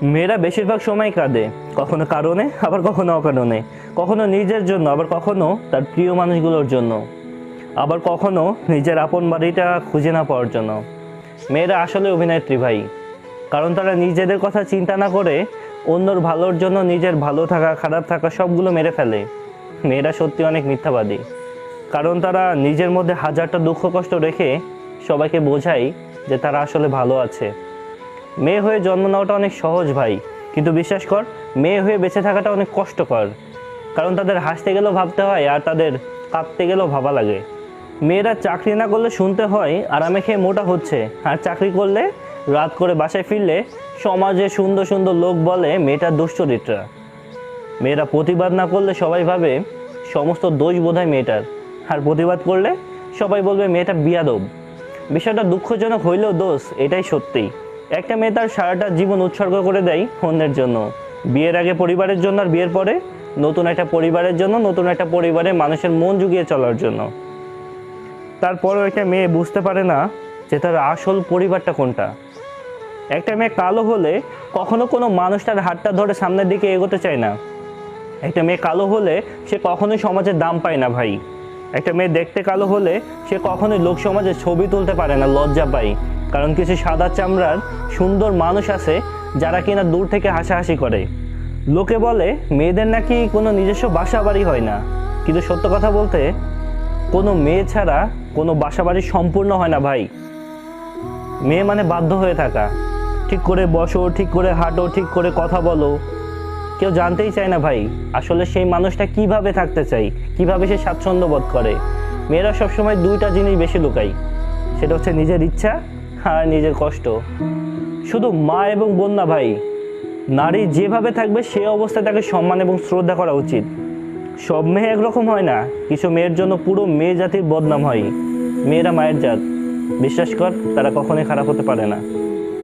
মেয়েরা বেশিরভাগ সময় কাঁদে, কখনো কারণে আবার কখনো অকারণে, কখনো নিজের জন্য আবার কখনো তার প্রিয় মানুষগুলোর জন্য, আবার কখনো নিজের আপন বাড়িটা খুঁজে না পাওয়ার জন্য। মেয়েরা আসলে অভিনেত্রী ভাই, কারণ তারা নিজেদের কথা চিন্তা না করে অন্যর ভালোর জন্য নিজের ভালো থাকা খারাপ থাকা সবগুলো মেরে ফেলে। মেয়েরা সত্যি অনেক মিথ্যাবাদী, কারণ তারা নিজের মধ্যে হাজারটা দুঃখ কষ্ট রেখে সবাইকে বোঝায় যে তারা আসলে ভালো আছে। মেয়ে হয়ে জন্ম নেওয়াটা অনেক সহজ ভাই, কিন্তু বিশ্বাস কর, মেয়ে হয়ে বেঁচে থাকাটা অনেক কষ্টকর। কারণ তাদের হাসতে গেলেও ভাবতে হয়, আর তাদের কাঁদতে গেলেও ভাবা লাগে। মেয়েরা চাকরি না করলে শুনতে হয় আরামে খেয়ে মোটা হচ্ছে, আর চাকরি করলে রাত করে বাসায় ফিরলে সমাজে সুন্দর সুন্দর লোক বলে মেয়েটার দুশ্চরিত্রা। মেয়েরা প্রতিবাদ না করলে সবাই ভাবে সমস্ত দোষ বোধহয় মেয়েটার, আর প্রতিবাদ করলে সবাই বলবে মেয়েটা বিয়াদব। বিষয়টা দুঃখজনক হইলেও দোষ এটাই সত্যি। একটা মেয়ে তার সারাটা জীবন উৎসর্গ করে দেয় অন্যের জন্য, বিয়ের আগে পরিবারের জন্য, আর বিয়ের পরে নতুন একটা পরিবারের জন্য, নতুন একটা পরিবারে মানুষের মন জুগিয়ে চলার জন্য। তারপরও একটা মেয়ে বুঝতে পারে না যে তার আসল পরিবারটা কোনটা। একটা মেয়ে কালো হলে কখনো কোনো মানুষ তার হাতটা ধরে সামনের দিকে এগোতে চায় না। একটা মেয়ে কালো হলে সে কখনোই সমাজের দাম পায় না ভাই। একটা মেয়ে দেখতে কালো হলে সে কখনোই লোক সমাজে ছবি তুলতে পারে না, লজ্জা পায়। কারণ কিছু সাদা চামড়ার সুন্দর মানুষ আছে যারা কিনা দূর থেকে হাসাহাসি করে। লোকে বলে মেয়েদের নাকি কোনো নিজস্ব বাসা বাড়ি হয় না, কিন্তু সত্য কথা বলতে কোনো মেয়ে ছাড়া কোনো বাসা বাড়ি সম্পূর্ণ হয় না ভাই। মেয়ে মানে বাধ্য হয়ে থাকা, ঠিক করে বসো, ঠিক করে হাঁটো, ঠিক করে কথা বলো। কেউ জানতেই চায় না ভাই আসলে সেই মানুষটা কিভাবে থাকতে চাই, কিভাবে সে স্বাচ্ছন্দ্য বোধ করে। মেয়েরা সবসময় দুইটা জিনিস বেশি লুকায়, সেটা হচ্ছে নিজের ইচ্ছা আর নিজের কষ্ট। শুধু মা এবং বোন না ভাই, নারী যেভাবে থাকবে সে অবস্থায় তাকে সম্মান এবং শ্রদ্ধা করা উচিত। সব মেয়ে একরকম হয় না, কিছু মেয়ের জন্য পুরো মেয়ে জাতির বদনাম হয়। মেয়েরা মায়ের জাত, বিশ্বাস কর তারা কখনোই খারাপ হতে পারে না।